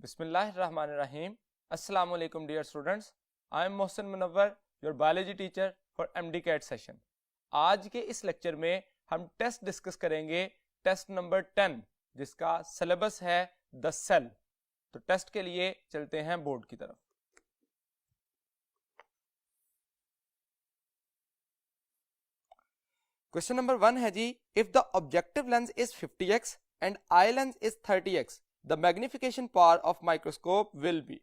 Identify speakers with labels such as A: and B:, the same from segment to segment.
A: Bismillahirrahmanirrahim. Assalamu alaikum dear students. I am Mohsin Munawwar, your biology teacher for MD CAT session. आज के इस lecture में हम test discuss करेंगे, test number 10 जिसका सिलेबस है द सेल। तो टेस्ट के लिए चलते हैं बोर्ड की तरफ। क्वेश्चन नंबर 1 है जी, if the objective lens is 50x and eye lens is 30x, the magnification power of microscope will be.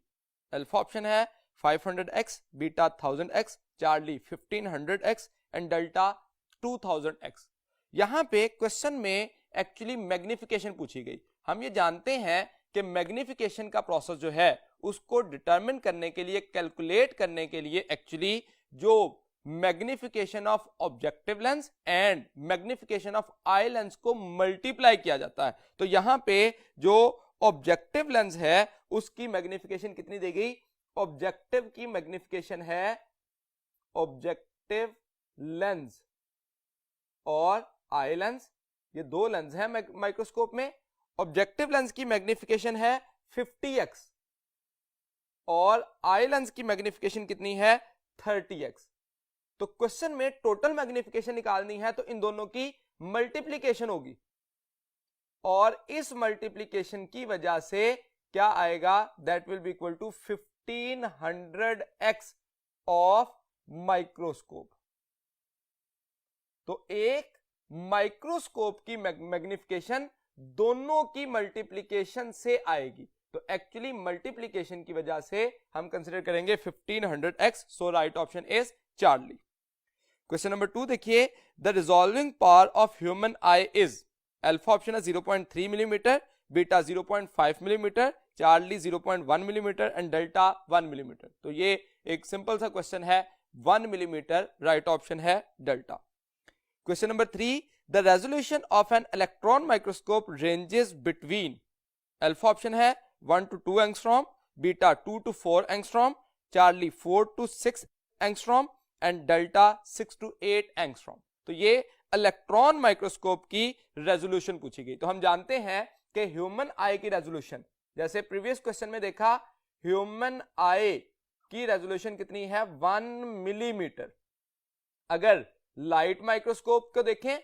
A: Alpha option है 500x, beta 1000x, Charlie 1500x and delta 2000x। यहां पे question में actually magnification पूछी गई। हम ये जानते हैं कि मैग्निफिकेशन का प्रोसेस जो है उसको डिटरमिन करने के लिए, कैलकुलेट करने के लिए एक्चुअली जो magnification of objective lens and magnification of eye lens को मल्टीप्लाई किया जाता है। तो यहां पे जो ऑब्जेक्टिव लेंस है उसकी मैग्निफिकेशन कितनी दी गई? ऑब्जेक्टिव की मैग्निफिकेशन है, ऑब्जेक्टिव लेंस और आई लेंस, ये दो लेंस हैं माइक्रोस्कोप में। ऑब्जेक्टिव लेंस की मैग्निफिकेशन है 50x और आई लेंस की मैग्निफिकेशन कितनी है? 30x। तो क्वेश्चन में टोटल मैग्निफिकेशन निकालनी है तो इन दोनों की मल्टीप्लीकेशन होगी और इस मल्टीप्लीकेशन की वजह से क्या आएगा? That will be equal to 1500x of microscope. तो एक माइक्रोस्कोप की मैग्निफिकेशन दोनों की मल्टीप्लीकेशन से आएगी। तो एक्चुअली मल्टीप्लीकेशन की वजह से हम कंसीडर करेंगे 1500x। So right option is charlie. Question number 2 देखिए, the resolving power of human I is. Alpha option है 0.3 millimetre, beta 0.5 millimetre, Charlie 0.1 millimetre and delta 1 millimetre. तो ये एक सिंपल सा क्वेश्चन है, 1 मिलीमीटर राइट ऑप्शन है delta. Question number 3, the resolution of an electron microscope ranges between. Alpha option है 1 to 2 angstrom, beta 2 to 4 angstrom, Charlie 4 to 6 angstrom and delta 6 to 8 angstrom. तो ये electron microscope की resolution पूछी गई। तो हम जानते हैं कि ह्यूमन आई की रेजोल्यूशन, जैसे प्रीवियस क्वेश्चन में देखा, ह्यूमन आई की रेजोल्यूशन कितनी है? 1 मिलीमीटर। अगर लाइट माइक्रोस्कोप को देखें,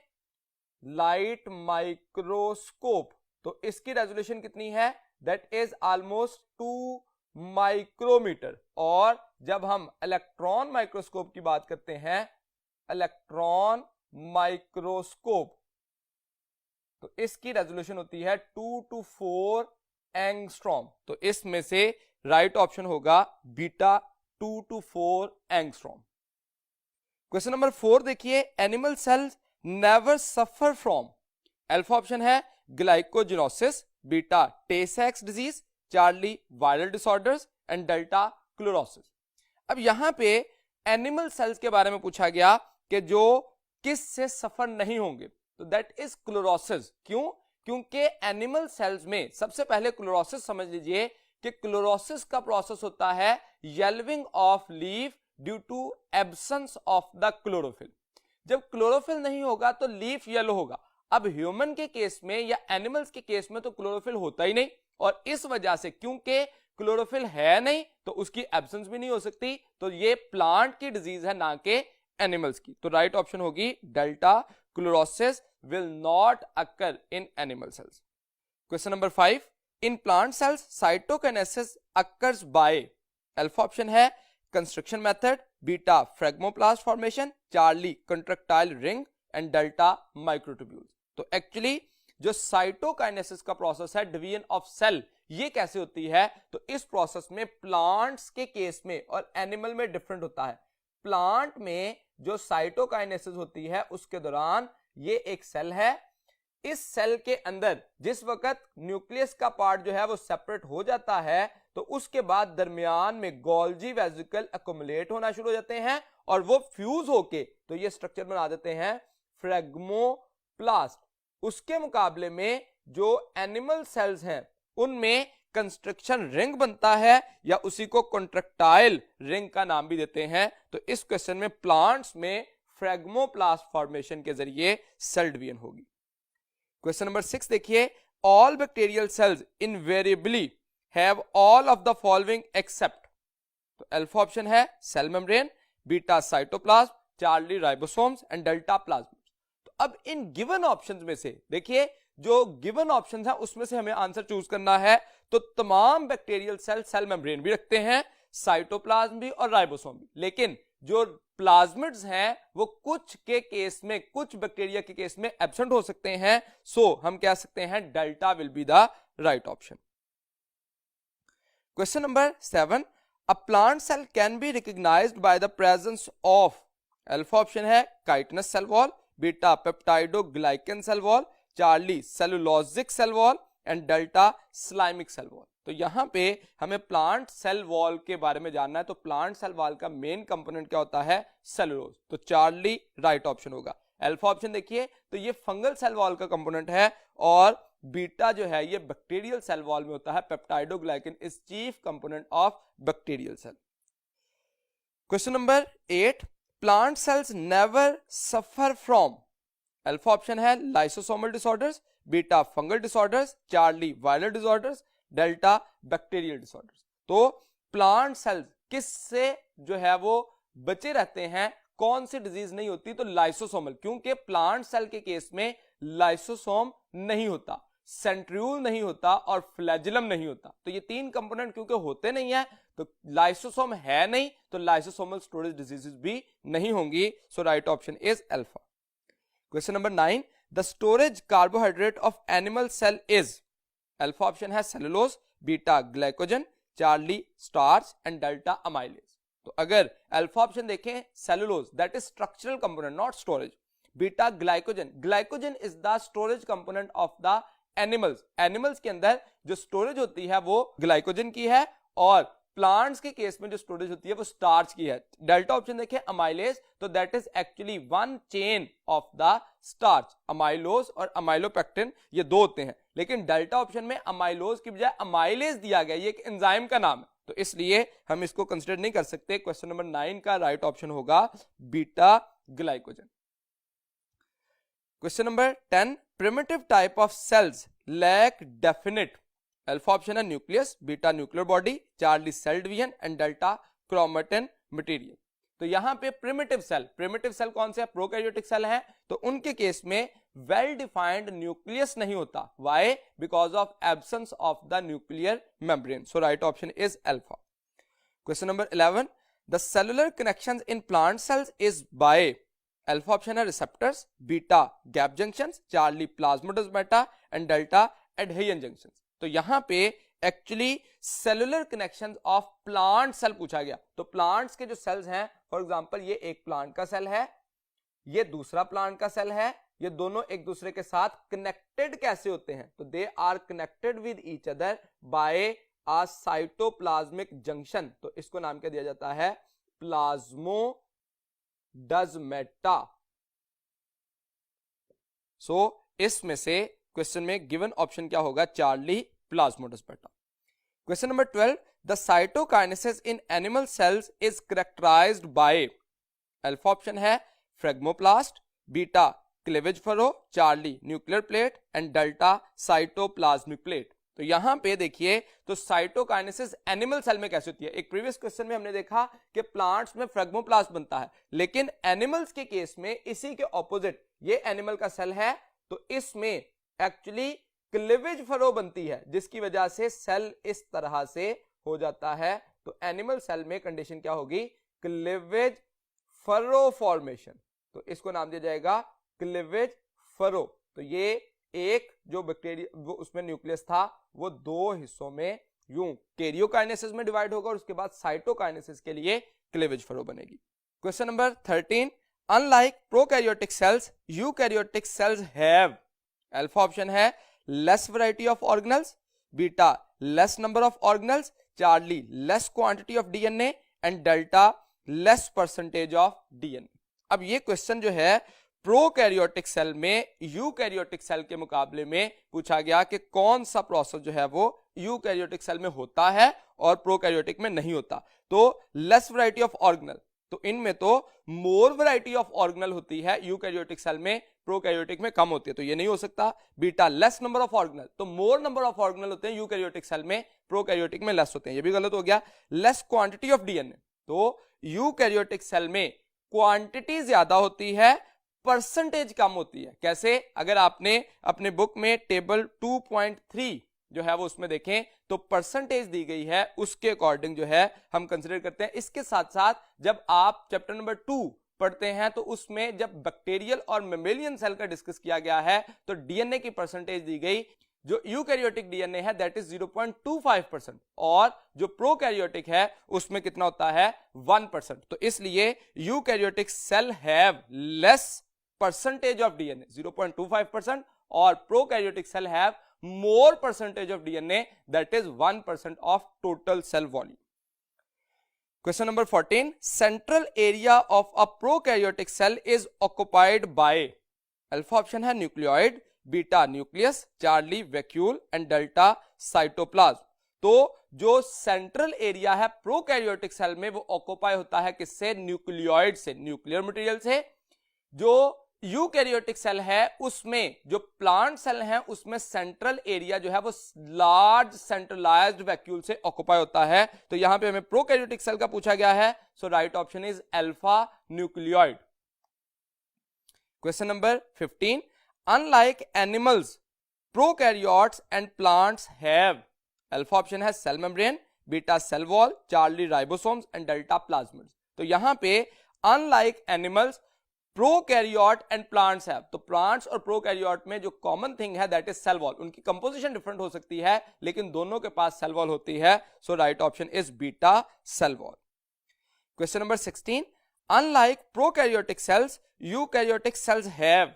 A: लाइट माइक्रोस्कोप, तो इसकी रेजोल्यूशन कितनी है? That is almost 2 micrometer. और जब हम इलेक्ट्रॉन माइक्रोस्कोप की बात करते हैं, इलेक्ट्रॉन माइक्रोस्कोप, तो इसकी रेजोल्यूशन होती है 2 to 4 एंगस्ट्रॉम। तो इसमें से राइट ऑप्शन होगा beta 2 to 4 angstrom. Question number 4 देखिए, animal cells never suffer from. Alpha option है glycogenosis, beta Tay-Sachs disease, charlie viral disorders and delta chlorosis. अब यहां पे एनिमल सेल्स के बारे में पूछा गया कि जो किस से सफर नहीं होंगे, तो दैट इज क्लोरोसिस। क्यों? क्योंकि एनिमल सेल्स में सबसे पहले क्लोरोसिस समझ लीजिए कि क्लोरोसिस का प्रोसेस होता है yellowing of leaf due to absence of the chlorophyll. जब क्लोरोफिल नहीं होगा तो लीफ येलो होगा। अब ह्यूमन के केस में या एनिमल्स के केस में तो क्लोरोफिल होता ही नहीं, और इस वजह से क्योंकि क्लोरोफिल है नहीं तो उसकी एब्सेंस भी नहीं हो सकती। तो ये प्लांट की डिजीज है, ना कि एनिमल्स की। तो राइट ऑप्शन होगी delta, chlorosis will not occur in animal cells. Question number 5, in plant cells cytokinesis occurs by. Alpha option है construction method, beta phragmoplast formation, charlie contractile ring and delta microtubules. तो actually जो cytokinesis का process है, division of cell, ये कैसे होती है? तो इस प्रोसेस में प्लांट्स के केस में और एनिमल में डिफरेंट होता है। प्लांट में जो साइटोकाइनेसिस होती है उसके दौरान ये एक सेल है, इस सेल के अंदर जिस वक्त न्यूक्लियस का पार्ट जो है वो सेपरेट हो जाता है, तो उसके बाद दरमियान में गोल्जी वेसिकल एक्युमुलेट होना शुरू हो जाते हैं और वो फ्यूज होके तो ये स्ट्रक्चर बना देते हैं फ्रेगमोप्लास्ट। उसके मुकाबले में जो एनिमल सेल्स हैं उनमें कंस्ट्रक्शन रिंग बनता है, या उसी को कॉन्ट्रैक्टाइल रिंग का नाम भी देते हैं। तो इस क्वेश्चन में प्लांट्स में फ्रेगमोप्लास्ट फॉर्मेशन के जरिए सेल डिवीजन होगी। क्वेश्चन नंबर 6 देखिए, all bacterial cells invariably have all of the following except, तो अल्फा ऑप्शन है cell membrane, beta cytoplasm, charlie ribosomes and delta plasmids. तो अब इन गिवन ऑप्शंस में से देखिए, जो गिवन ऑप्शंस है उसमें से हमें आंसर चूज करना है। तो तमाम बैक्टीरियल सेल सेल मेम्ब्रेन भी रखते हैं, साइटोप्लाज्म भी और राइबोसोम भी, लेकिन जो प्लाज्मिड्स हैं वो कुछ के केस में, कुछ बैक्टीरिया के केस में एब्सेंट हो सकते हैं। सो हम कह सकते हैं delta will be the right option. Question number 7, a plant cell can be recognized by the presence of, alpha option है chitinous cell wall, beta peptidoglycan cell wall, charlie cellulosic cell wall and delta slimic cell wall. तो यहां पे हमें plant cell wall के बारे में जानना है। तो प्लांट सेल वॉल का मेन कंपोनेंट क्या होता है? सेलुलोज। तो चार्ली राइट ऑप्शन होगा। अल्फा ऑप्शन देखिए, तो ये फंगल सेल वॉल का कंपोनेंट है, और बीटा जो है ये बैक्टीरियल सेल वॉल में होता है। Peptidoglycan is chief component of bacterial cell. Question number 8, plant cells never suffer from, alpha option है lysosomal disorders, beta fungal disorders, charlie viral disorders, delta bacterial disorders. तो plant cells किससे जो है वो बचे रहते हैं, कौन सी डिजीज नहीं होती? तो लाइसोसोमल, क्योंकि प्लांट सेल के केस में लाइसोसोम नहीं होता, सेंट्रियूल नहीं होता और फ्लैजिलम नहीं होता। तो ये तीन कंपोनेंट क्योंकि होते नहीं है, तो लाइसोसोम है नहीं, तो लाइसोसोमल स्टोरेज डिजीजेस भी नहीं होंगी। So right option is alpha. Question number 9, the storage carbohydrate of animal cell is, alpha option है cellulose, beta glycogen, charlie starch and delta amylase. तो अगर अल्फा ऑप्शन देखें cellulose, that is structural component not storage. Beta glycogen, glycogen is the storage component of the animals. Animals के अंदर जो storage होती है वो ग्लाइकोजन की है, और प्लांट्स के केस में जो स्टोरेज होती है वो स्टार्च की है। डेल्टा ऑप्शन देखें अमाइलेज, तो that is actually one chain of the starch. Amylose और अमाइलोपेक्टिन ये दो होते हैं, लेकिन डेल्टा ऑप्शन में अमाइलोज की बजाय अमाइलेज दिया गया, ये एक एंजाइम का नाम है, तो इसलिए हम इसको कंसीडर नहीं कर सकते। क्वेश्चन नंबर 9 का राइट ऑप्शन होगा beta glycogen. Question number 10, primitive type of cells lack definite, alpha option है nucleus, beta nuclear body, charlie cell division and delta chromatin material. तो यहां पे प्रिमिटिव सेल कौन से है? प्रोकैरियोटिक सेल है, तो उनके केस में वेल डिफाइंड न्यूक्लियस नहीं होता। Why? Because of absence of the nuclear membrane. So right option is alpha. Question number 11, the cellular connections in plant cells is by, alpha option है receptors, beta gap junctions, charlie plasmodesmata and delta adhesion junctions. तो यहां पे actually cellular connections of plant cell पूछा गया। तो plants के जो sales हैं, फॉर एग्जांपल ये एक प्लांट का सेल है, ये दूसरा प्लांट का सेल है, ये दोनों एक दूसरे के साथ कनेक्टेड कैसे होते हैं? तो they are connected with each other by a cytoplasmic junction. तो इसको नाम क्या दिया जाता है? प्लाज्मोडेस्माटा। सो इसमें से क्वेश्चन में गिवन ऑप्शन क्या होगा? Charlie plasmodesmata. Question number 12, the cytokinesis in animal cells is characterised by, alpha option है phragmoplast, beta cleavage furrow, charlie nuclear plate and delta cytoplasmic plate. तो यहां पे देखिए, तो साइटोकाइनेसिस एनिमल सेल में कैसे होती है? एक प्रीवियस क्वेश्चन में हमने देखा कि प्लांट्स में फ्रेगमोप्लास्ट बनता है, लेकिन एनिमल्स के केस में इसी के ऑपोजिट, ये एनिमल का सेल है, तो इसमें एक्चुअली क्लीवेज फरो बनती है, जिसकी वजह से सेल इस तरह से हो जाता है। तो एनिमल सेल में कंडीशन क्या होगी? Cleavage furrow formation. तो इसको नाम दिया जाएगा क्लीवेज फरो। तो ये एक जो बैक्टीरिया वो उसमें न्यूक्लियस था, वो दो हिस्सों में यूं कैरियोकाइनेसिस में डिवाइड होगा, और उसके बाद साइटोकाइनेसिस के लिए क्लीवेज फरो बनेगी। Question number 13, unlike prokaryotic cells, eukaryotic cells have, alpha option है less variety of organelles, beta less number of organelles, charlie less quantity of DNA and delta less percentage of DNA. अब ये question जो है prokaryotic cell में eukaryotic cell के मुकाबले में पूछा गया कि कौन सा प्रोसेस जो है वो यूकैरियोटिक सेल में होता है और प्रोकैरियोटिक में नहीं होता। तो लेस वैरायटी ऑफ ऑर्गेनल, तो इनमें तो मोर वैरायटी ऑफ ऑर्गेनल होती है यूकैरियोटिक सेल में, प्रोकैरियोटिक में कम होती है, तो ये नहीं हो सकता। Beta less number of organelle, तो मोर नंबर ऑफ ऑर्गेनल होते हैं यूकैरियोटिक सेल में, प्रोकैरियोटिक में लेस होते हैं, ये भी गलत हो गया। लेस क्वांटिटी ऑफ डीएनए, तो यूकैरियोटिक सेल में क्वांटिटी ज्यादा होती है, परसेंटेज कम होती है। कैसे? अगर आपने अपने बुक में टेबल 2.3 जो है वो उसमें देखें तो परसेंटेज दी गई है, उसके अकॉर्डिंग जो है हम कंसीडर करते हैं। इसके साथ साथ जब आप चैप्टर नंबर 2 पढ़ते हैं तो उसमें जब बैक्टीरियल और मेमेलियन सेल का डिस्कस किया गया है तो डीएनए की परसेंटेज दी गई, जो यूकैरियोटिक डीएनए है दैट इज 0.25% और जो प्रोकैरियोटिक है उसमें कितना होता है 1%। तो इसलिए eukaryotic cell have less percentage of DNA 0.25% और prokaryotic cell have more percentage of DNA, that is 1% of total cell volume. Question number 14, central area of a prokaryotic cell is occupied by alpha option है nucleoid, beta nucleus, charlie vacuole and delta cytoplasm। तो जो central area है prokaryotic cell में वो occupy होता है किससे? Nucleoid से, न्यूक्लियर मटेरियल से। जो यूकैरियोटिक सेल है उसमें, जो प्लांट सेल है उसमें सेंट्रल एरिया जो है वो लार्ज सेंट्रलाइज्ड वैक्यूल से ऑक्यूपाई होता है। तो यहां पे हमें प्रोकैरियोटिक सेल का पूछा गया है, so right option is alpha nucleoid. Question number 15, unlike animals prokaryotes and plants have, alpha option है cell membrane, beta cell wall, charlie ribosomes and delta plasmids. तो यहां पे unlike animals prokaryote and plants है, तो plants और prokaryote में जो common thing है दैट इज सेल वॉल। उनकी कंपोजिशन डिफरेंट हो सकती है लेकिन दोनों के पास सेल वॉल होती है, so right option is beta cell wall. Question number 16, unlike prokaryotic cells eukaryotic cells have,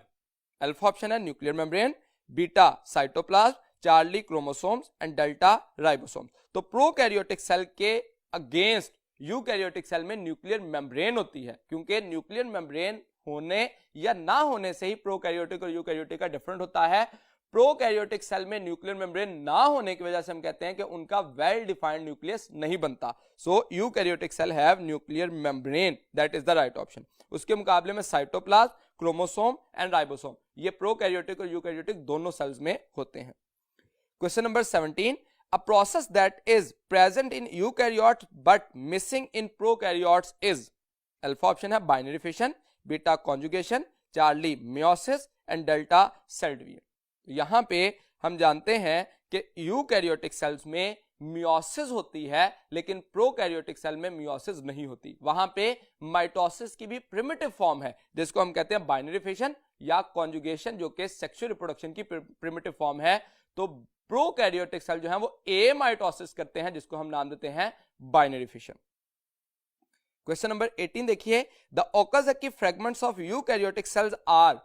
A: alpha option है nuclear membrane, beta cytoplasm, charlie chromosomes and delta ribosomes. तो प्रोकैरियोटिक सेल के अगेंस्ट यूकैरियोटिक सेल में nuclear membrane होती है, क्योंकि nuclear membrane होने या ना होने से ही प्रोकैरियोटिक और यूकैरियोटिक का डिफरेंट होता है। प्रोकैरियोटिक सेल में न्यूक्लियर मेम्ब्रेन ना होने की वजह से हम कहते हैं कि उनका वेल डिफाइंड न्यूक्लियस नहीं बनता। So eukaryotic cell have nuclear membrane, that is the right option. उसके मुकाबले में साइटोप्लाज्म, क्रोमोसोम एंड राइबोसोम ये प्रोकैरियोटिक और यूकैरियोटिक दोनों सेल्स में होते हैं। Question number 17, a process that is present in eukaryotes but missing in prokaryotes is, alpha option है binary fission, beta conjugation, charlie meiosis and delta cell division। यहां पे हम जानते हैं कि यूकैरियोटिक सेल्स में मियोसिस होती है लेकिन प्रोकैरियोटिक सेल में मियोसिस नहीं होती। वहां पे माइटोसिस की भी प्रिमिटिव फॉर्म है जिसको हम कहते हैं बाइनरी फिशन या कॉन्जुगेशन, जो कि सेक्सुअल रिप्रोडक्शन की प्रिमिटिव फॉर्म है। तो प्रोकैरियोटिक सेल जो है वो एमाइटोसिस करते हैं जिसको हम नाम देते हैं बाइनरी फिशन। क्वेश्चन नंबर 18 देखिए, the Okazaki fragments of eukaryotic cells are,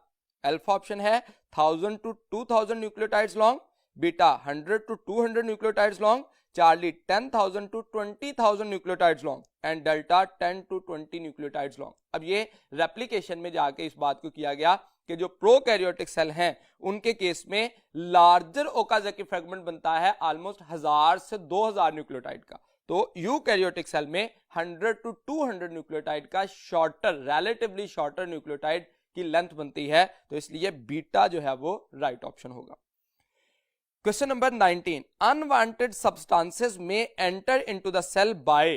A: alpha option है 1000 to 2000 nucleotides long, beta 100 to 200 nucleotides long, charlie 10,000 to 20,000 nucleotides long and delta 10 to 20 nucleotides long. अब ये रेप्लिकेशन में जाके इस बात को किया गया कि जो प्रोकैरियोटिक सेल हैं उनके केस में लार्जर ओकाज़की फ्रेगमेंट बनता है ऑलमोस्ट 1000 से 2000 न्यूक्लियोटाइड का। तो यूकैरियोटिक सेल में 100 to 200 न्यूक्लियोटाइड का शॉर्टर, रिलेटिवली शॉर्टर न्यूक्लियोटाइड की लेंथ बनती है, तो इसलिए बीटा जो है वो राइट ऑप्शन होगा। Question number 19, unwanted substances may enter into the cell by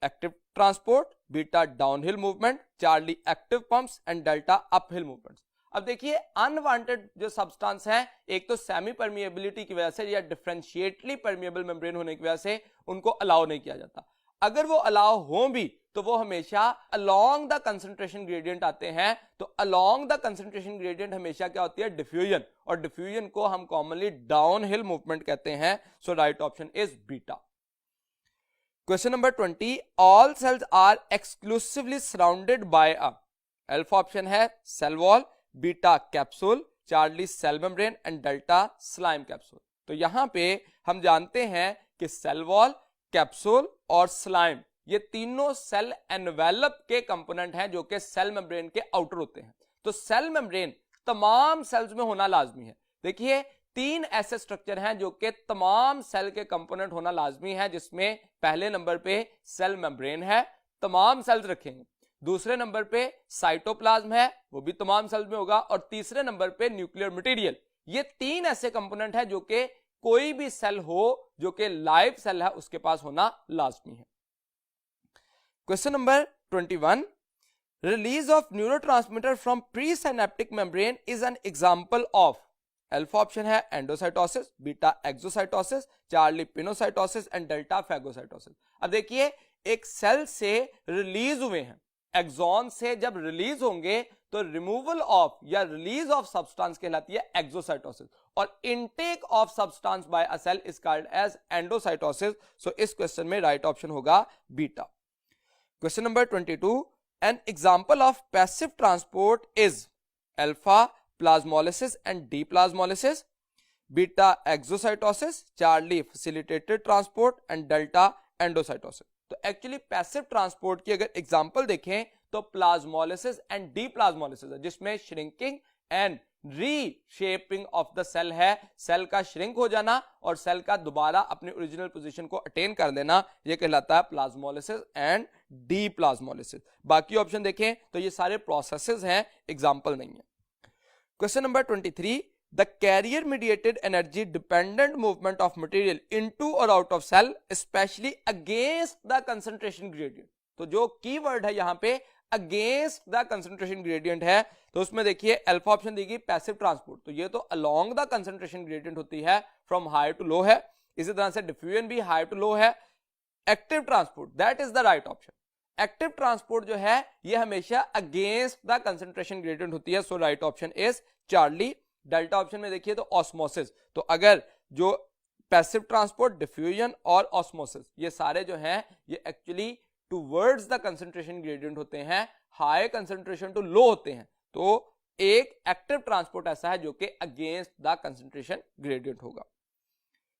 A: active transport, beta downhill movement, charlie active pumps and delta uphill movements. अब देखिए अनवांटेड जो सब्सटेंस है, एक तो सेमी परमिएबिलिटी की वजह से या डिफरेंशिएटली परमिएबल मेम्ब्रेन होने की वजह से उनको अलाउ नहीं किया जाता। अगर वो अलाउ हो भी तो वो हमेशा अलोंग द कंसंट्रेशन ग्रेडियंट आते हैं। तो अलोंग द कंसंट्रेशन ग्रेडियंट हमेशा क्या होती है? डिफ्यूजन, और डिफ्यूजन को हम कॉमनली डाउनहिल मूवमेंट कहते हैं। So right option is beta. Question number 20, all cells are exclusively surrounded by a, alpha option है cell wall, beta capsule, charlie cell membrane and delta slime capsule. तो यहां पे हम जानते हैं कि सेल वॉल, कैप्सूल और स्लाइम ये तीनों सेल एनवेलप के कंपोनेंट हैं जो कि सेल मेम्ब्रेन के आउटर होते हैं। तो सेल मेम्ब्रेन तमाम सेल्स में होना लाजमी है। देखिए तीन ऐसे स्ट्रक्चर हैं जो कि तमाम सेल के कंपोनेंट होना लाजमी है, जिसमें पहले नंबर पे सेल मेम्ब्रेन है, तमाम सेल्स रखेंगे। दूसरे नंबर पे साइटोप्लाज्म है, वो भी तमाम सेल में होगा, और तीसरे नंबर पे न्यूक्लियर मटेरियल। ये तीन ऐसे कंपोनेंट है जो कि कोई भी सेल हो जो कि लाइव सेल है उसके पास होना लाजमी है। Question number 21, release of neurotransmitter from presynaptic membrane is an example of. Alpha option है endocytosis, beta exocytosis, charlie pinocytosis and delta phagocytosis. अब देखिए, एक सेल से रिलीज हुए हैं, एक्सॉन से जब रिलीज होंगे तो रिमूवल ऑफ या रिलीज ऑफ सब्सटेंस कहलाती है एक्सोसाइटोसिस, और intake of substance by a cell is called as endocytosis. So इस क्वेश्चन में राइट ऑप्शन होगा beta. Question number 22, an example of passive transport is alpha plasmolysis and deplasmolysis, beta exocytosis, charlie facilitated transport and delta endocytosis. तो actually passive transport की अगर example देखें तो plasmolysis and deplasmolysis है, जिसमें shrinking and reshaping of the cell है, cell का shrink हो जाना और सेल का दोबारा अपनी ओरिजिनल पोजीशन को अटेन कर लेना, यह कहलाता है प्लाज्मोलिसिस एंड डी प्लाज्मोलिसिस। बाकी ऑप्शन देखें तो ये सारे प्रोसेसेस हैं, एग्जांपल नहीं है। Question number 23, the carrier mediated energy dependent movement of material into और out of cell especially against the concentration gradient. तो जो कीवर्ड है यहां पे अगेंस्ट द कंसंट्रेशन ग्रेडियंट है, तो उसमें देखिए अल्फा ऑप्शन दी गई पैसिव ट्रांसपोर्ट, तो ये तो अलोंग द कंसंट्रेशन ग्रेडियंट होती है, फ्रॉम हाई टू लो है। इसी तरह से डिफ्यूजन भी हाई टू लो है। Active transport that is the right option. Active transport जो है ये हमेशा अगेंस्ट द कंसंट्रेशन ग्रेडियंट होती है, so right option is charlie. Delta option में देखिए तो ऑस्मोसिस, तो अगर जो पैसिव ट्रांसपोर्ट, डिफ्यूजन और ऑस्मोसिस ये सारे जो हैं ये actually towards the concentration gradient होते हैं, हाई कंसंट्रेशन टू लो होते हैं, तो एक एक्टिव ट्रांसपोर्ट ऐसा है जो कि अगेंस्ट द कंसंट्रेशन ग्रेडियंट होगा।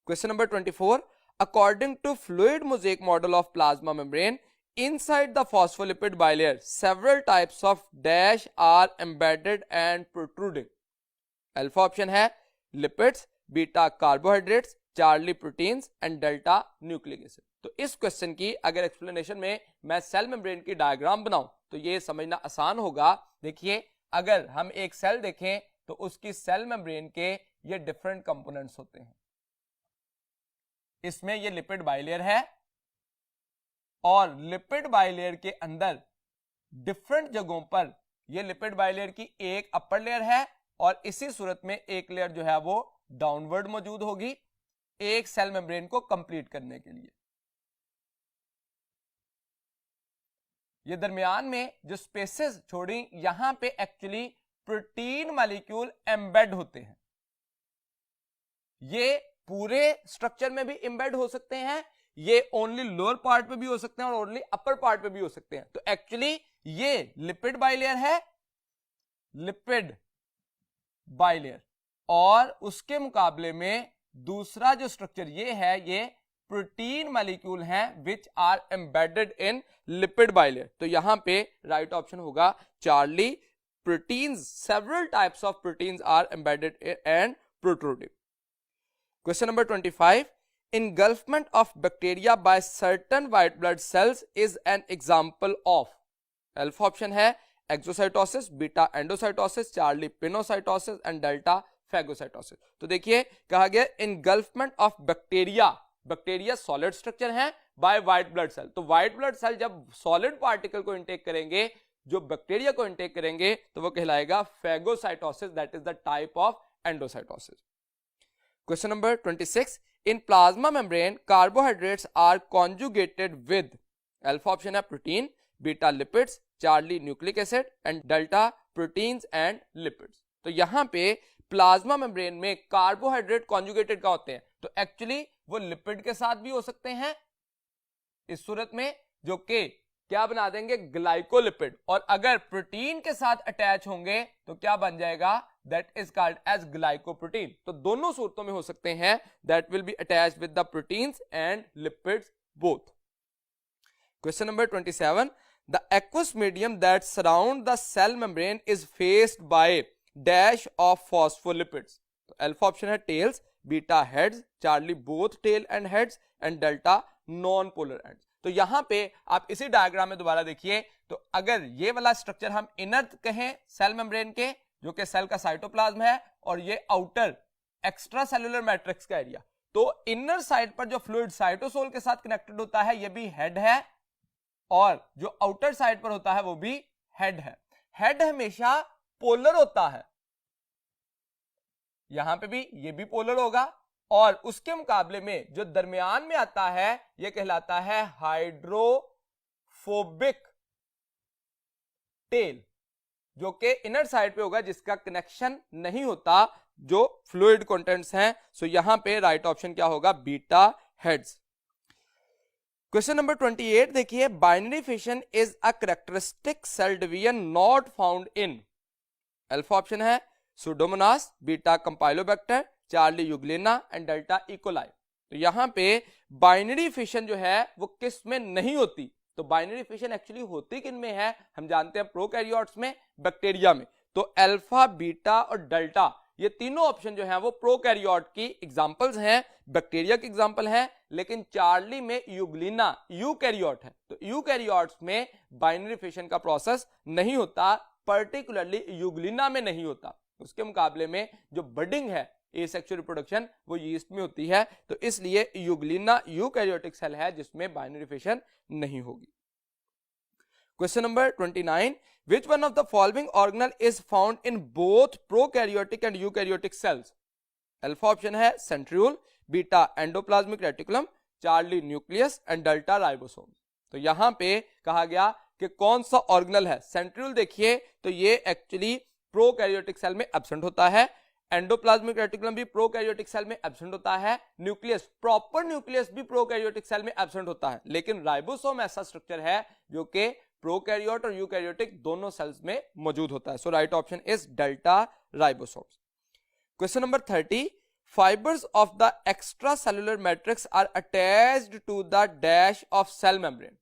A: Question number 24, according to fluid mosaic model of plasma membrane inside the phospholipid bilayer several types of dash are embedded and protruding. Alpha option है lipids, beta carbohydrates, charlie proteins and delta nucleic acid. तो इस question की अगर explanation में मैं cell membrane की diagram बनाऊं तो ये समझना आसान होगा। देखिए, अगर हम एक सेल देखें तो उसकी सेल मेम्ब्रेन के ये डिफरेंट कंपोनेंट्स होते हैं। इसमें ये लिपिड बाइलेयर है और लिपिड बाइलेयर के अंदर डिफरेंट जगहों पर ये लिपिड बाइलेयर की एक अपर लेयर है और इसी सूरत में एक लेयर जो है वो डाउनवर्ड मौजूद होगी एक सेल मेम्ब्रेन को कंप्लीट करने के लिए। ये दरमियान में जो स्पेसेस छोड़ी यहां पे एक्चुअली प्रोटीन मॉलिक्यूल एम्बेड होते हैं। ये पूरे स्ट्रक्चर में भी एम्बेड हो सकते हैं, ये ओनली लोअर पार्ट पे भी हो सकते हैं और ओनली अपर पार्ट पे भी हो सकते हैं। तो एक्चुअली ये लिपिड बाइलेयर है, लिपिड बाइलेयर, और उसके मुकाबले में दूसरा जो स्ट्रक्चर ये है ये प्रोटीन मॉलिक्यूल हैं which are embedded in lipid bilayer. तो यहां पे राइट ऑप्शन होगा charlie. Proteins, several types of proteins are embedded and protruding. Question number 25, engulfment of bacteria by certain white blood cells is an example of। Alpha option है exocytosis, beta endocytosis, charlie pinocytosis and delta phagocytosis. तो देखिए कहा गया engulfment of bacteria, bacteria solid structure है, by white blood cell. तो white blood cell जब solid particle को intake करेंगे, जो बैक्टीरिया को इंटेक करेंगे, तो वो कहलाएगा phagocytosis, that is the type of endocytosis. Question number 26, in plasma membrane carbohydrates are conjugated with alpha option है protein, beta lipids, Charlie nucleic acid and delta proteins and lipids. तो यहां पे plasma membrane में carbohydrate conjugated का होते हैं, तो actually वो लिपिड के साथ भी हो सकते हैं इस सूरत में, जो कि क्या बना देंगे ग्लाइकोलिपिड, और अगर प्रोटीन के साथ अटैच होंगे तो क्या बन जाएगा, that is called as glycoprotein. तो दोनों सूरतों में हो सकते हैं, that will be attached with the proteins and lipids both. Question number 27, the aqueous medium that surround the cell membrane is faced by dash of phospholipids. तो alpha option है tails, beta heads, charlie both tail and heads and delta non polar ends. तो यहां पे आप इसी diagram में दोबारा देखिए तो अगर ये वाला स्ट्रक्चर हम इनर कहें सेल मेम्ब्रेन के, जो कि सेल का साइटोप्लाज्म है, और ये आउटर एक्स्ट्रा सेलुलर मैट्रिक्स का एरिया, तो इनर साइड पर जो फ्लूइड साइटोसोल के साथ कनेक्टेड होता है ये भी हेड है, और जो आउटर साइड पर होता है वो भी हेड है। हेड हमेशा पोलर होता है, यहां पे भी ये भी पोलर होगा, और उसके मुकाबले में जो दरमियान में आता है ये कहलाता है हाइड्रोफोबिक टेल, जो कि इनर साइड पे होगा, जिसका कनेक्शन नहीं होता जो फ्लूइड कंटेंट्स हैं। सो यहां पे राइट ऑप्शन क्या होगा, बीटा हेड्स। क्वेश्चन नंबर 28 देखिए, binary fission is a characteristic cell division not found in, alpha option है pseudomonas, beta campylobacter, charlie euglena and delta E coli. तो यहां पे बाइनरी फिशन जो है वो किस में नहीं होती, तो बाइनरी फिशन एक्चुअली होती किन में है, हम जानते हैं प्रोकैरियोट्स में, बैक्टीरिया में। तो अल्फा, बीटा और डेल्टा ये तीनों ऑप्शन जो है वो प्रोकैरियोट की एग्जांपल्स हैं, बैक्टीरिया की एग्जांपल हैं, लेकिन चार्ली में यूग्लिना यूकैरियोट है, तो यूकैरियोट्स में बाइनरी फिशन का प्रोसेस नहीं होता, पर्टिकुलरली यूग्लिना में नहीं होता। उसके मुकाबले में जो बडिंग है एसेक्सुअल रिप्रोडक्शन वो यीस्ट में होती है, तो इसलिए यूग्लिना यूकैरियोटिक सेल है जिसमें बाइनरी फिशन नहीं होगी। Question number 29, which one of the following organelle is found in both prokaryotic and eukaryotic cells? Alpha option है centriole, beta endoplasmic reticulum, charlie nucleus and delta ribosome. तो यहां पे कहा गया कि कौन सा ऑर्गेनल है, सेंट्रियोल देखिए तो ये एक्चुअली प्रोकैरियोटिक सेल में एब्सेंट होता है, एंडोप्लाज्मिक रेटिकुलम भी प्रोकैरियोटिक सेल में एब्सेंट होता है, न्यूक्लियस, प्रॉपर न्यूक्लियस भी प्रोकैरियोटिक सेल में एब्सेंट होता है, लेकिन राइबोसोम ऐसा स्ट्रक्चर है जो कि प्रोकैरियोट और यूकैरियोटिक दोनों सेल्स में मौजूद होता है। So right option is delta ribosomes. Question number 30, fibers of the extracellular matrix are attached to the dash of cell membrane.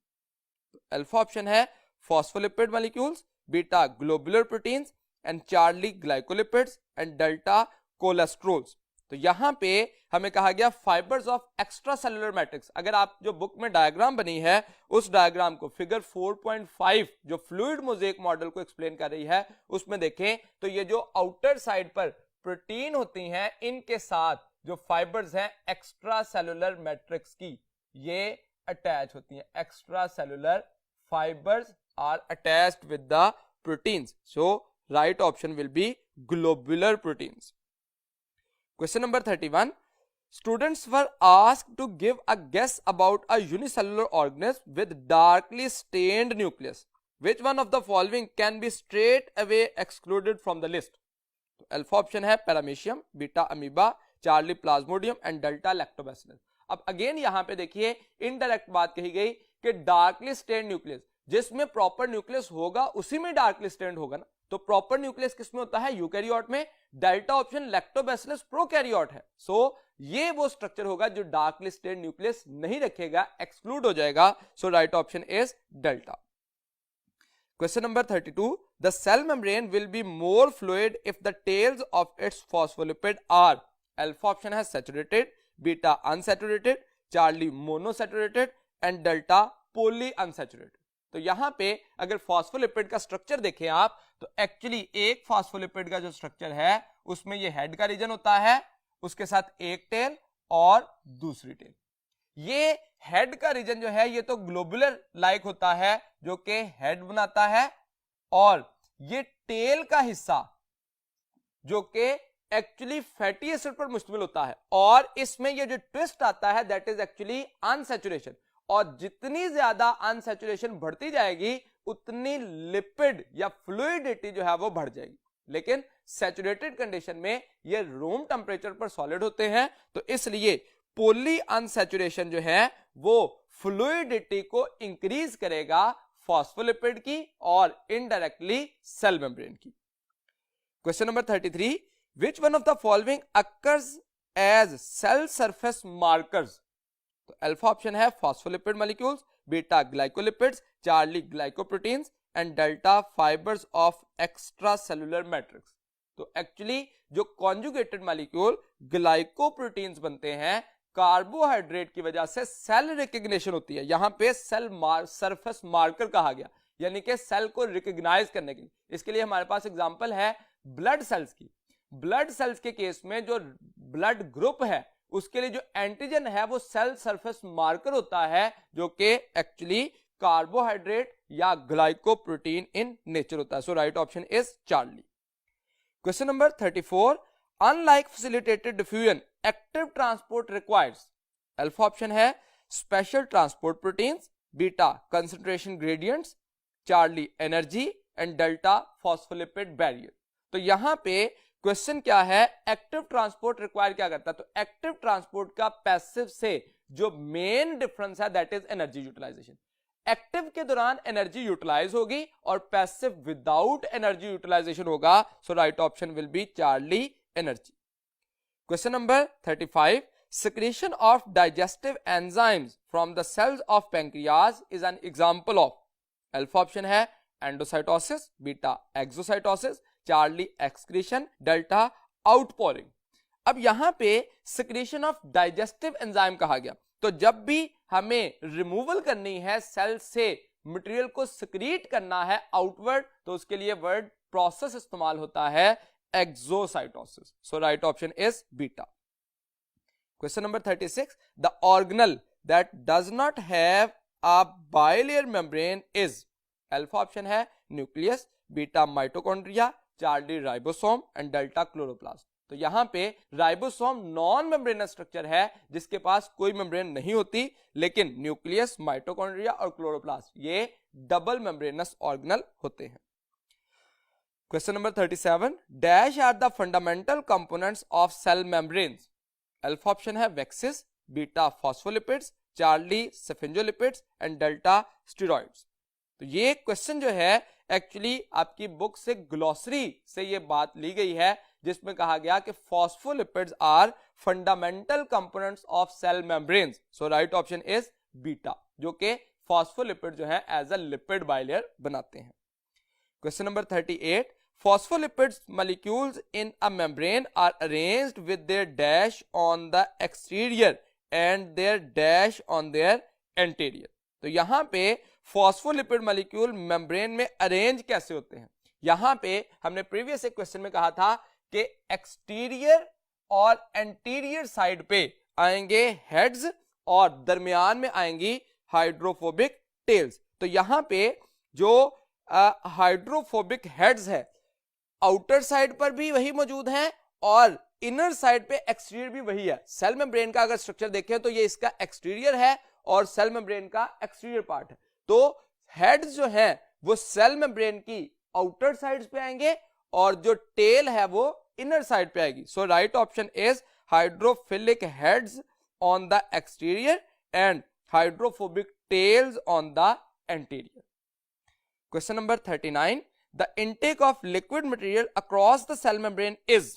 A: Alpha option है phospholipid molecules, beta globular proteins and charlie glycolipids and delta cholesterols. तो यहां पे हमें कहा गया fibres of extracellular matrix. अगर आप जो बुक में डायग्राम बनी है उस डायग्राम को फिगर 4.5 जो फ्लूइड मोज़ेक मॉडल को एक्सप्लेन कर रही है उसमें देखें तो ये जो आउटर साइड पर प्रोटीन होती हैं इनके साथ जो फाइबर्स हैं एक्स्ट्रा सेलुलर मैट्रिक्स की ये अटैच होती हैं। Extracellular fibres are attached with the proteins, so right option will be globular proteins. Question number 31. Students were asked to give a guess about a unicellular organism with darkly stained nucleus. Which one of the following can be straight away excluded from the list? Alpha option है paramecium, beta amoeba, charlie plasmodium and delta lactobacillus. अब again यहां पे देखिए indirect बात कही गई कि darkly stained nucleus, जिसमें प्रॉपर न्यूक्लियस होगा उसी में डार्कली स्टेन्ड होगा ना, तो प्रॉपर न्यूक्लियस किसमें होता है, यूकैरियोट में। डेल्टा ऑप्शन लैक्टोबैसिलस प्रोकैरियोट है, सो ये वो स्ट्रक्चर होगा जो डार्कली स्टेन्ड न्यूक्लियस नहीं रखेगा, एक्सक्लूड हो जाएगा। So right option is delta. Question number 32. The cell membrane will be more fluid if the tails of its phospholipid are alpha option है saturated, beta unsaturated, charlie monosaturated and delta polyunsaturated। तो यहां पे अगर phospholipid का structure देखें आप तो actually एक फॉस्फोलिपिड का जो स्ट्रक्चर है उसमें ये हेड का रीजन होता है, उसके साथ एक टेल और दूसरी टेल। ये हेड का रीजन जो है ये तो ग्लोबुलर लाइक होता है जो कि हेड बनाता है, और ये टेल का हिस्सा जो कि एक्चुअली फैटी एसिड पर मुश्तमिल होता है, और इसमें ये जो ट्विस्ट आता है दैट इज एक्चुअली अनसैचुरेशन, और जितनी ज्यादा अनसैचुरेशन बढ़ती जाएगी उतनी लिपिड या फ्लूइडिटी जो है वो बढ़ जाएगी। लेकिन सैचुरेटेड कंडीशन में ये रूम टेम्परेचर पर सॉलिड होते हैं, तो इसलिए पोली अनसैचुरेशन जो है वो फ्लूइडिटी को इंक्रीज करेगा फॉस्फोलिपिड की और इनडायरेक्टली सेल मेम्ब्रेन की। Question number 33, which one of the following occurs as cell surface markers? तो अल्फा ऑप्शन है phospholipid molecules, beta glycolipids, charlie glycoproteins and delta fibres of extracellular matrix. तो actually जो conjugated molecule glycoproteins बनते हैं carbohydrate की वजह से cell recognition होती है, यहां पे सेल सरफेस मार्कर कहा गया यानी कि सेल को रिकॉग्नाइज करने के लिए। इसके लिए हमारे पास एग्जांपल है ब्लड सेल्स की। ब्लड सेल्स के केस में जो ब्लड ग्रुप है उसके लिए जो एंटीजन है वो सेल सरफेस मार्कर होता है, जो कि एक्चुअली कार्बोहाइड्रेट या ग्लाइकोप्रोटीन इन नेचर होता है। So right option is charlie. Question number 34, unlike facilitated diffusion active transport requires. Alpha option है special transport proteins, beta concentration gradients, charlie energy and delta phospholipid barrier. तो यहां पे question क्या है, active transport require क्या करता है? तो एक्टिव ट्रांसपोर्ट का पैसिव से जो मेन डिफरेंस है that is energy utilisation. Active के दौरान एनर्जी यूटिलाइज होगी और पैसिव विदाउट एनर्जी यूटिलाइजेशन होगा। So right option will be charlie energy. Question number 35, secretion of digestive enzymes from the cells of pancreas is an example of। Alpha option है endocytosis, beta exocytosis, charlie excretion, delta outpouring. अब यहां पे secretion of digestive enzyme कहा गया, तो जब भी हमें रिमूवल करनी है सेल से, मटेरियल को सिक्रीट करना है आउटवर्ड, तो उसके लिए वर्ड प्रोसेस इस्तेमाल होता है exocytosis. So right option is beta. Question number 36, the organelle that does not have a bilayer membrane is। Alpha option है nucleus, beta mitochondria, charlie ribosome and delta chloroplast. तो यहां पे राइबोसोम नॉन मेम्ब्रेनस स्ट्रक्चर है जिसके पास कोई membrane नहीं होती, लेकिन न्यूक्लियस, माइटोकॉन्ड्रिया और क्लोरोप्लास्ट ये डबल मेम्ब्रेनस ऑर्गेनल होते हैं। Question number 37, dash are the fundamental components of cell membranes. Alpha option है waxes, beta phospholipids, charlie sphingolipids and delta steroids. तो ये क्वेश्चन जो है एक्चुअली आपकी बुक से ग्लोसरी से ये बात ली गई है, जिसमें कहा गया कि phospholipids are fundamental components of cell membranes. So right option is beta, जो कि फॉस्फोलिपिड जो है एज अ लिपिड बाइलेयर बनाते हैं। Question number 38, phospholipids molecules in a membrane are arranged with their dash on the exterior and their dash on their anterior। तो यहां पे phospholipid molecule membrane में अरेंज कैसे होते हैं? यहां पे हमने प्रीवियस एक क्वेश्चन में कहा था कि एक्सटीरियर और एंटीरियर साइड पे आएंगे हेड्स और दरमियान में आएंगी हाइड्रोफोबिक टेल्स। तो यहां पे जो हाइड्रोफोबिक हेड्स है आउटर साइड पर भी वही मौजूद हैं और इनर साइड पे एक्सटीरियर भी वही है। सेल मेम्ब्रेन का अगर स्ट्रक्चर देखें तो ये इसका एक्सटीरियर है और सेल मेम्ब्रेन का एक्सटीरियर पार्ट है। तो हेड्स जो हैं वो सेल मेम्ब्रेन की आउटर साइड्स पे आएंगे और जो टेल है वो इनर साइड पे आएगी। So right option is hydrophilic heads on the exterior and hydrophobic tails on the anterior. Question number 39, the intake of liquid material across the cell membrane is।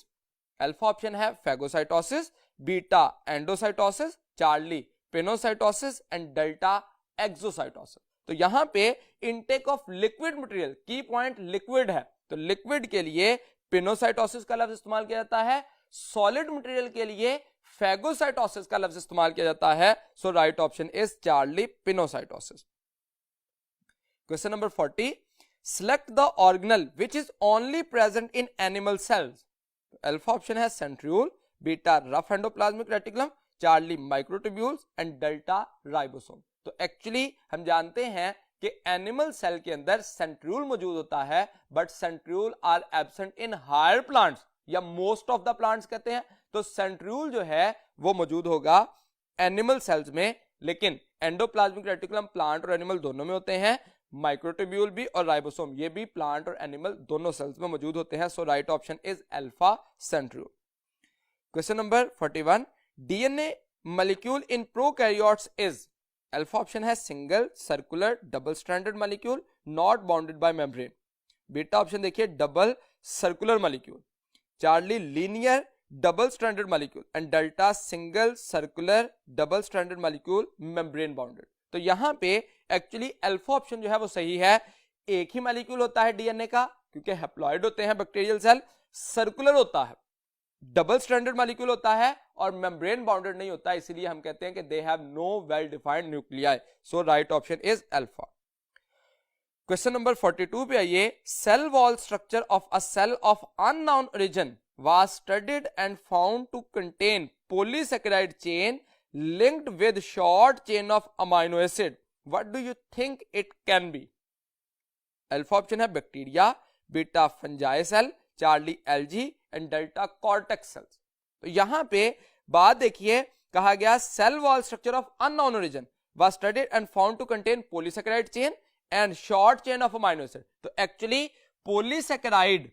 A: Alpha option है phagocytosis, beta endocytosis, Charlie pinocytosis and delta exocytosis। तो यहां पे intake of liquid material, की point liquid है, तो liquid के लिए pinocytosis का लफ्ज इस्तेमाल किया जाता है, सॉलिड मटेरियल के लिए फैगोसाइटोसिस का लफ्ज इस्तेमाल किया जाता है। So right option is charlie pinocytosis. Question number 40, select the organelle which is only present in animal cells। Alpha option है centriole, beta rough endoplasmic reticulum, charlie microtubules and delta ribosome. तो actually हम जानते हैं कि animal cell के अंदर centriole मौजूद होता है, but centriole are absent in higher plants या मोस्ट ऑफ द प्लांट्स कहते हैं। तो सेंट्रियोल जो है वो मौजूद होगा एनिमल सेल्स में, लेकिन एंडोप्लाज्मिक रेटिकुलम प्लांट और एनिमल दोनों में होते हैं, माइक्रोट्यूब्यूल भी और राइबोसोम ये भी प्लांट और एनिमल दोनों सेल्स में मौजूद होते हैं। So right option is alpha centriole. Question number 41, DNA molecule in prokaryotes is. Alpha option है single circular double stranded molecule not bounded by membrane, beta option देखिए double circular molecule, charlie linear double stranded molecule and delta single circular double stranded molecule membrane bounded. तो यहां पे actually alpha option जो है वो सही है, एक ही मॉलिक्यूल होता है डीएनए का क्योंकि हैप्लॉइड होते हैं बैक्टीरियल सेल, सर्कुलर होता है, डबल स्ट्रैंडेड मॉलिक्यूल होता है और मेम्ब्रेन बाउंडेड नहीं होता, इसीलिए हम कहते हैं कि they have no well defined nuclei. So right option is alpha. Question number 42 पे आइए। Cell wall structure of a cell of unknown origin was studied and found to contain polysaccharide chain linked with short chain of amino acid. What do you think it can be? Alpha option है bacteria, beta fungi cell, charlie algae and delta cortex cells. तो यहां पे बात देखिए, कहा गया cell wall structure of unknown origin was studied and found to contain polysaccharide chain and short chain of amino acid. तो actually polysaccharide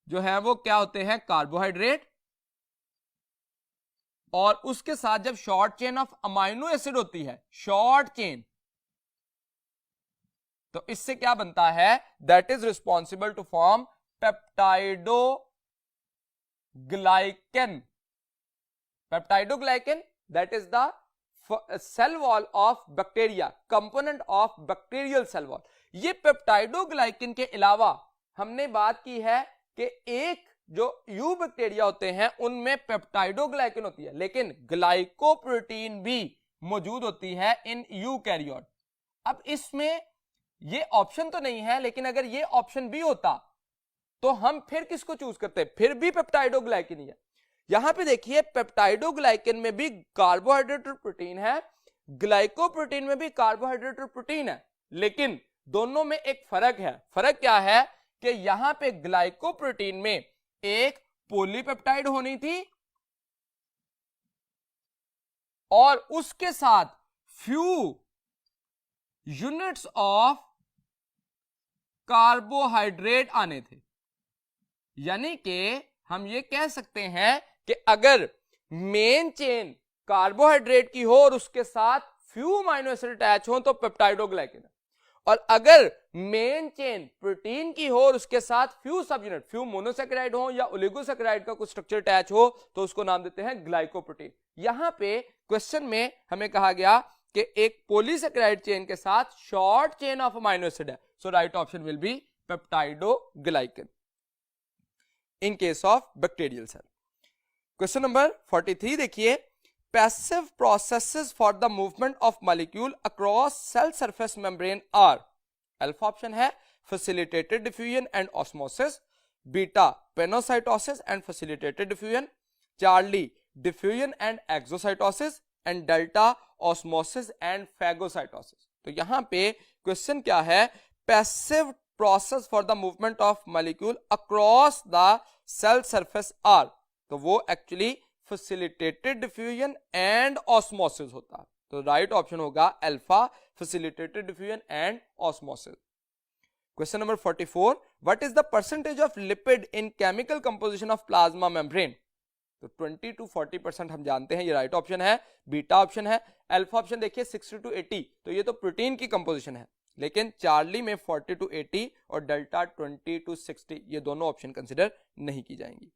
A: जो है वो क्या होते हैं, कार्बोहाइड्रेट, और उसके साथ जब short chain of amino acid होती है, शॉर्ट चेन, तो इससे क्या बनता है, that is responsible to form peptidoglycan. Peptidoglycan that is the cell wall of bacteria, component of bacterial cell wall. ये पेप्टाइडोग्लाइकन के अलावा हमने बात की है कि एक जो यू बैक्टीरिया होते हैं उनमें पेप्टाइडोग्लाइकन होती है, लेकिन ग्लाइकोप्रोटीन भी मौजूद होती है इन यूकैरियोट। अब इसमें ये ऑप्शन तो नहीं है, लेकिन अगर ये ऑप्शन भी होता तो हम फिर किसको चूज करते, फिर भी पेप्टाइडोग्लाइकन ही है। यहां पे देखिए पेप्टाइडोग्लाइकन में भी कार्बोहाइड्रेट और प्रोटीन है, ग्लाइकोप्रोटीन में भी कार्बोहाइड्रेट और प्रोटीन है, लेकिन दोनों में एक फर्क है। फर्क क्या है कि यहां पे ग्लाइकोप्रोटीन में एक पॉलीपेप्टाइड होनी थी और उसके साथ फ्यू यूनिट्स ऑफ कार्बोहाइड्रेट आने थे। यानी कि हम ये कह सकते हैं कि अगर मेन चेन कार्बोहाइड्रेट की हो और उसके साथ फ्यू अमाइनो एसिड अटैच हो तो पेप्टाइडोग्लाइकन है, और अगर मेन चेन प्रोटीन की हो और उसके साथ फ्यू सब यूनिट, फ्यू मोनोसैकेराइड हो या ओलिगोसैकेराइड का कुछ स्ट्रक्चर अटैच हो तो उसको नाम देते हैं ग्लाइकोप्रोटीन। यहां पे क्वेश्चन में हमें कहा गया कि एक पॉलीसैकेराइड चेन के साथ short chain of amino acid है, so right option will be peptidoglycan in case of bacterial cell. Question number 43 देखिए, passive processes for the movement of molecule across cell surface membrane are. Alpha option है facilitated diffusion and osmosis, beta pinocytosis and facilitated diffusion, charlie diffusion and exocytosis and delta osmosis and phagocytosis. तो यहां पे question क्या है, passive process for the movement of molecule across the cell surface are, तो वो actually facilitated diffusion and osmosis होता है। तो राइट ऑप्शन होगा alpha, facilitated diffusion and osmosis. Question number 44, what is the percentage of lipid in chemical composition of plasma membrane. तो 20 to 40% हम जानते हैं, ये राइट ऑप्शन है, बीटा ऑप्शन है। अल्फा ऑप्शन देखिए 60 to 80, तो ये तो प्रोटीन की कंपोजिशन है, लेकिन चार्ली में 40 to 80 और डेल्टा 20 to 60, ये दोनों ऑप्शन कंसिडर नहीं की जाएंगी।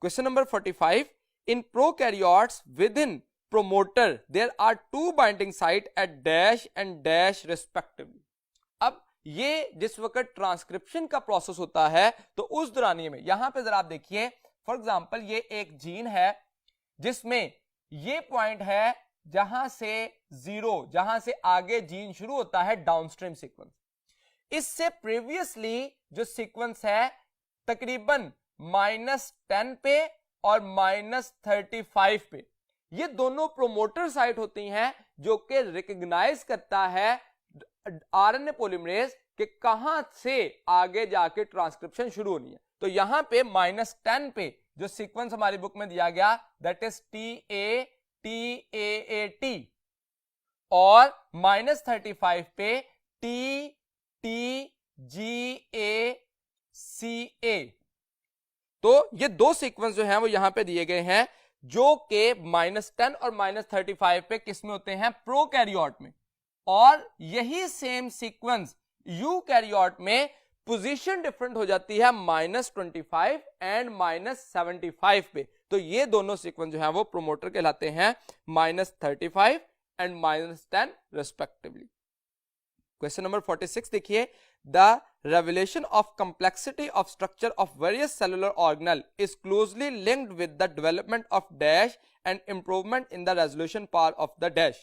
A: Question number 45, in prokaryotes within promoter there are 2 binding site at dash and dash respectively. अब ये जिस वक्त ट्रांसक्रिप्शन का प्रोसेस होता है तो उस दौरानिए में यहां पे जरा आप देखिए, फॉर एग्जांपल ये एक जीन है जिसमें ये पॉइंट है जहां से 0, जहां से आगे जीन शुरू होता है डाउनस्ट्रीम सीक्वेंस। इससे प्रीवियसली जो सीक्वेंस है तकरीबन -10 पे और -35 पे, ये दोनों प्रोमोटर साइट होती हैं जो कि रिकॉग्नाइज करता है आरएनए पॉलीमरेज कि कहां से आगे जाके ट्रांसक्रिप्शन शुरू होनी है। तो यहां पे -10 पे जो सीक्वेंस हमारी बुक में दिया गया दैट इज TATAT, और -35 पे TTGACA। तो ये दो सीक्वेंस जो हैं वो यहां पे दिए गए हैं जो कि -10 और -35 पे किस में होते हैं, प्रोकैरियोट में, और यही सेम सीक्वेंस यूकैरियोट में पोजीशन डिफरेंट हो जाती है -25 एंड -75 पे। तो ये दोनों सीक्वेंस जो हैं वो प्रोमोटर कहलाते हैं, -35 एंड -10 रेस्पेक्टिवली। क्वेश्चन नंबर 46 देखिए, the revelation of complexity of structure of various cellular organelle is closely linked with the development of dash and improvement in the resolution power of the dash.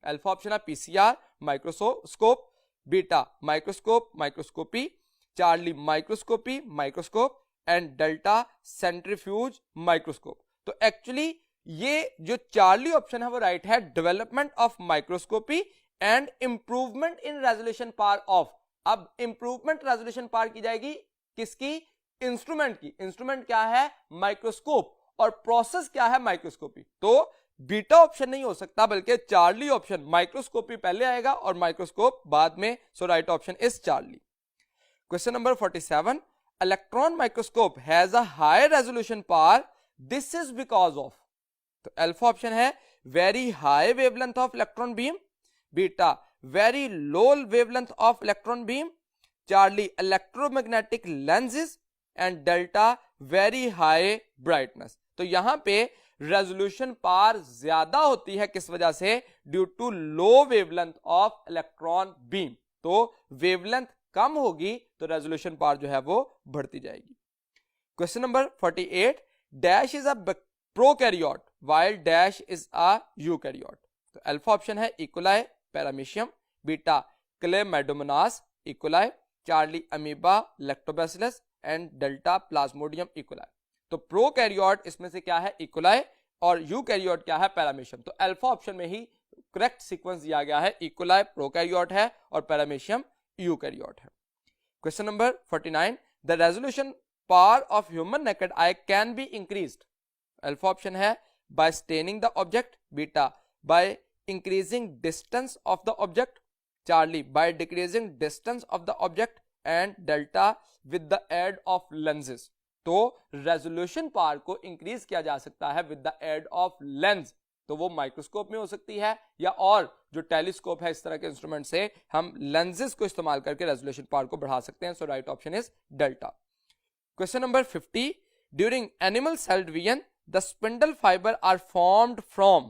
A: Alpha option है PCR, microscope, beta microscope microscopy, Charlie microscopy microscope and delta centrifuge microscope. तो actually ये जो Charlie option है वो right है, development of microscopy and improvement in resolution power of. अब improvement resolution power की जाएगी किसकी? इंस्ट्रूमेंट की। इंस्ट्रूमेंट क्या है? माइक्रोस्कोप, और प्रोसेस क्या है? माइक्रोस्कोपी। तो बीटा ऑप्शन नहीं हो सकता, बल्कि चार्ली ऑप्शन, माइक्रोस्कोपी पहले आएगा और माइक्रोस्कोप बाद में। So right option is charlie. Question number 47, electron microscope has a high resolution power, this is because of. तो अल्फा ऑप्शन है very high wavelength of electron beam, beta very low wavelength of electron beam, charlie electromagnetic lenses and delta very high brightness. तो यहां पे resolution power ज्यादा होती है किस वजह से? Due to low wavelength of electron beam. तो वेवलेंथ कम होगी तो रेजोल्यूशन पावर जो है वो बढ़ती जाएगी। Question number 48, dash is a prokaryote while dash is a eukaryote। तो अल्फा ऑप्शन है E coli paramecium, beta chlamydomonas E coli, charlie amoeba lactobacillus and delta plasmodium E coli. तो प्रोकैरियोट इसमें से क्या है? इकोलाई, और यूकैरियोट क्या है? पैरामीशियम। तो अल्फा ऑप्शन में ही करेक्ट सीक्वेंस दिया गया है, इकोलाई प्रोकैरियोट है और पैरामीशियम यूकैरियोट है। Question number 49, the resolution power of human naked I can be increased. Alpha option है by staining the object, beta by increasing distance of the object, charlie by decreasing distance of the object and delta with the aid of lenses। तो resolution power को increase किया जा सकता है with the aid of lens. तो वो microscope में हो सकती है, या और जो टेलीस्कोप है इस तरह के इंस्ट्रूमेंट से हम लेंसेज को इस्तेमाल करके रेजोल्यूशन पावर को बढ़ा सकते हैं। So right option is delta. Question number 50, during animal cell division the spindle fiber are formed from।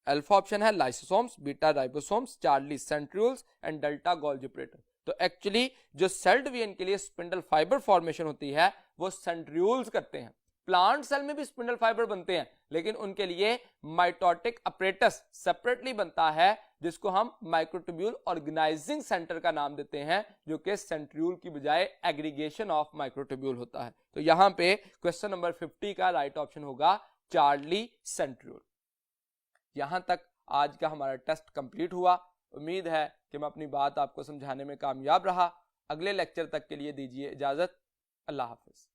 A: Alpha option है lysosomes, beta ribosomes, charlie centrioles and delta Golgi operator. तो actually जो cell division के लिए spindle fibre formation होती है वो centrioles करते हैं। प्लांट सेल में भी स्पिंडल फाइबर बनते हैं, लेकिन उनके लिए माइटोटिक अपरेटस सेपरेटली बनता है, जिसको हम माइक्रोट्यूब्यूल ऑर्गेनाइजिंग सेंटर का नाम देते हैं, जो कि सेंट्रियोल की बजाय एग्रीगेशन ऑफ माइक्रोट्यूब्यूल होता है। तो यहां पे क्वेश्चन नंबर 50 का राइट ऑप्शन होगा चार्ली सेंट्रियोल। यहां तक आज का हमारा टेस्ट कंप्लीट हुआ। उम्मीद है कि मैं अपनी बात आपको समझाने में कामयाब रहा। अगले लेक्चर तक के लिए दीजिए इजाजत। अल्लाह हाफिज।